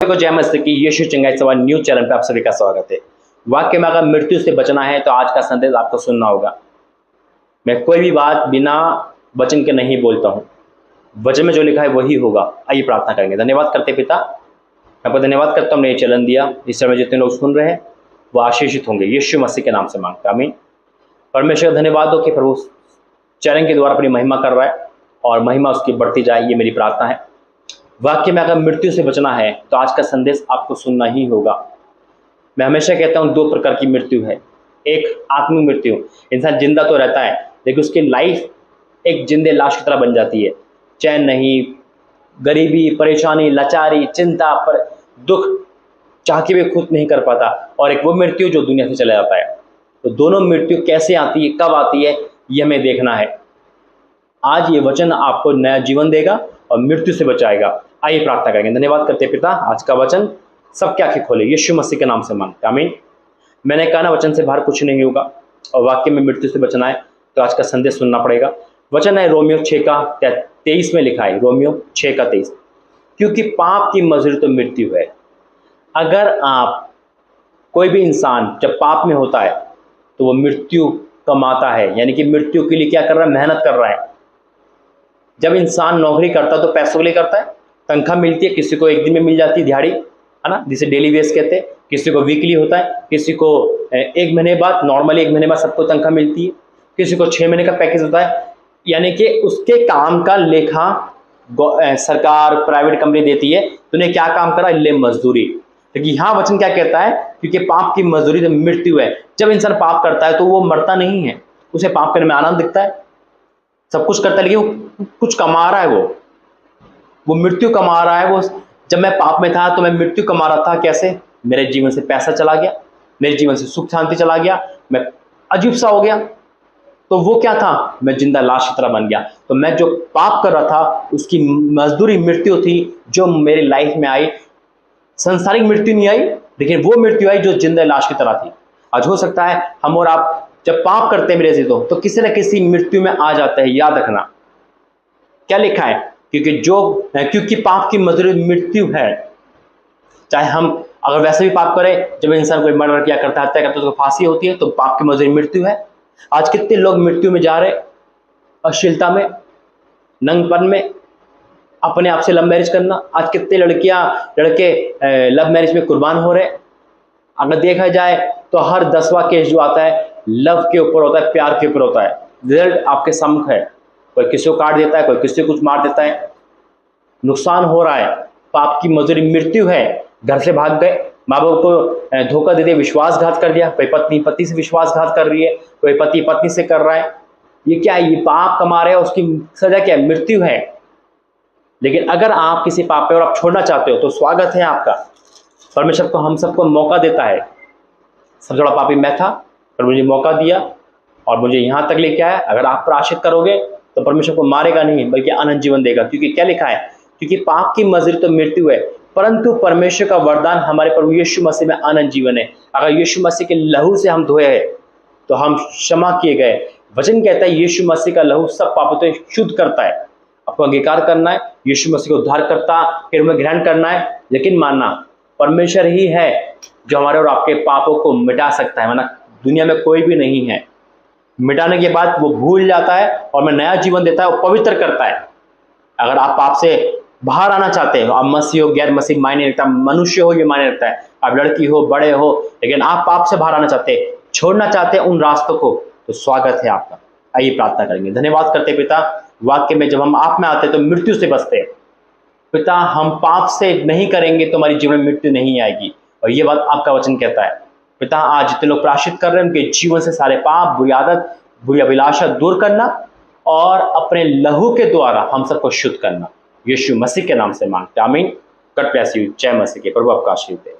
सभी को जय मसीह की। यीशु चंगाई सवाल न्यूज चैनल पे आप सभी का स्वागत है। वाक्य में अगर मृत्यु से बचना है तो आज का संदेश आपको सुनना होगा। मैं कोई भी बात बिना वचन के नहीं बोलता हूँ, वचन में जो लिखा है वही होगा। आइए प्रार्थना करेंगे। धन्यवाद करते पिता, आपको धन्यवाद करता हूँ, हमने ये चलन दिया। इस समय जितने लोग सुन रहे हैं वो आशीषित होंगे। यीशु मसीह के नाम से मांगता, आमीन। परमेश्वर धन्यवाद हो कि प्रभु चरण के द्वारा अपनी महिमा कर रहा है और महिमा उसकी बढ़ती जाए, ये मेरी प्रार्थना है। वाक्य में अगर मृत्यु से बचना है तो आज का संदेश आपको सुनना ही होगा। मैं हमेशा कहता हूँ 2 प्रकार की मृत्यु है। एक आत्मिक मृत्यु, इंसान जिंदा तो रहता है लेकिन उसकी लाइफ एक जिंदे लाश की तरह बन जाती है। चैन नहीं, गरीबी, परेशानी, लाचारी, चिंता, पर दुख चाह के भी खुद नहीं कर पाता। और एक वो मृत्यु जो दुनिया से चला जाता है। तो दोनों मृत्यु कैसे आती है, कब आती है, ये हमें देखना है। आज ये वचन आपको नया जीवन देगा और मृत्यु से बचाएगा। आइए प्रार्थना करेंगे। धन्यवाद करते पिता, आज का वचन सबके आंखें खोले, यीशु मसीह के नाम से मांगते, आमीन। मैंने कहा ना, वचन से बाहर कुछ नहीं होगा और वाक्य में मृत्यु से बचना है तो आज का संदेश सुनना पड़ेगा। वचन है रोमियो 6:23 में लिखा है, रोमियो 6:23, क्योंकि पाप की मजदूरी तो मृत्यु है। अगर आप कोई भी इंसान जब पाप में होता है तो वो मृत्यु कमाता है, यानी कि मृत्यु के लिए क्या कर रहा है, मेहनत कर रहा है। जब इंसान नौकरी करता है तो पैसों के लिए करता है, तनख्वाह मिलती है, किसी को एक दिन में मिल जाती है दिहाड़ी, है ना, जिसे डेली वेज कहते हैं, किसी को वीकली होता है, किसी को 1 महीने बाद, नॉर्मली 1 महीने बाद सबको तनख्वाह मिलती है, किसी को 6 महीने का पैकेज होता है। यानी कि उसके काम का लेखा सरकार, प्राइवेट कंपनी देती है। तूने क्या काम करा, ले मजदूरी। लेकिन यहाँ वचन क्या कहता है, क्योंकि पाप की मजदूरी तो मृत्यु है। जब इंसान पाप करता है तो वो मरता नहीं है, उसे पाप करने में आनंद दिखता है, सब कुछ करता है, लेकिन वो कुछ कमा रहा है, वो मृत्यु कमा रहा है। वो जब मैं पाप में था तो मैं मृत्यु कमा रहा था। कैसे? मेरे जीवन से पैसा चला गया, मेरे जीवन से सुख शांति चला गया, मैं अजीब सा हो गया। तो वो क्या था, मैं जिंदा लाश की तरह बन गया। तो मैं जो पाप कर रहा था उसकी मजदूरी मृत्यु थी जो मेरी लाइफ में आई। सांसारिक मृत्यु नहीं आई, लेकिन वो मृत्यु आई जो जिंदा लाश की तरह थी। आज हो सकता है हम और आप जब पाप करते हैं मेरे से तो किसी न किसी मृत्यु में आ जाते हैं। याद रखना क्या लिखा है, क्योंकि पाप की मजदूरी मृत्यु है। चाहे हम अगर वैसे भी पाप करें, जब इंसान कोई मर्डर किया करता है, हत्या करता है, तो फांसी होती है, तो पाप की मजदूरी मृत्यु है। आज कितने लोग मृत्यु में जा रहे, अश्लीलता में, नंगपन में, अपने आप से लव मैरिज करना। आज कितने लड़के लव मैरिज में कुर्बान हो रहे। अगर देखा जाए तो हर 10वां केस जो आता है लव के ऊपर होता है, प्यार के ऊपर होता है। रिजल्ट आपके सम्मुख है, कोई किसी को काट देता है, कोई किसी को कुछ मार देता है, नुकसान हो रहा है। पाप की मजदूरी मृत्यु है। घर से भाग गए, माँ बाप को धोखा दे दिया, विश्वासघात कर दिया। कोई पत्नी पति से विश्वासघात कर रही है, कोई पति पत्नी से कर रहा है। ये क्या है, ये पाप कमा रहे हैं, उसकी सजा क्या है, मृत्यु है। लेकिन अगर आप किसी पाप पे और आप छोड़ना चाहते हो तो स्वागत है आपका। परमेश्वर को हम सबको मौका देता है। सबसे बड़ा पापी मैं था, पर मुझे मौका दिया और मुझे यहाँ तक लेके आया। अगर आप प्रायश्चित करोगे तो परमेश्वर को मारेगा नहीं, बल्कि अनंत जीवन देगा। क्योंकि क्या लिखा है, क्योंकि पाप की मजदूरी तो मृत्यु है, परंतु परमेश्वर का वरदान हमारे प्रभु यीशु मसीह में अनंत जीवन है। अगर यीशु मसीह के लहू से हम धोए हैं तो हम क्षमा किए गए। वचन कहता है यीशु मसीह का लहू सब पापों से शुद्ध करता है। आपको अंगीकार करना है, यीशु मसीह को उद्धार करता फिर हमें ग्रहण करना है, लेकिन मानना परमेश्वर ही है जो हमारे और आपके पापों को मिटा सकता है, वरना दुनिया में कोई भी नहीं है। मिटाने के बाद वो भूल जाता है और मैं नया जीवन देता है, वो पवित्र करता है। अगर आप पाप से बाहर आना चाहते हो, आप मसीह हो गैर मसीह मायने रखता है, मनुष्य हो ये मायने रखता है, आप लड़की हो बड़े हो, लेकिन आप पाप से बाहर आना चाहते हैं, छोड़ना चाहते हैं उन रास्तों को, तो स्वागत है आपका। आइए प्रार्थना करेंगे। धन्यवाद करते पिता, वाक्य में जब हम आप में आते हैं तो मृत्यु से बचते हैं। पिता, हम पाप से नहीं करेंगे तो हमारी जीवन में मृत्यु नहीं आएगी, और ये बात आपका वचन कहता है। पिता, आज जितने लोग प्रायश्चित कर रहे हैं उनके जीवन से सारे पाप, बुरी आदत, बुरी अभिलाषा दूर करना और अपने लहू के द्वारा हम सबको शुद्ध करना। यीशु मसीह के नाम से मांगते, आमीन। God bless you. जय मसीह के। प्रभु आपका आशीर्वाद दे।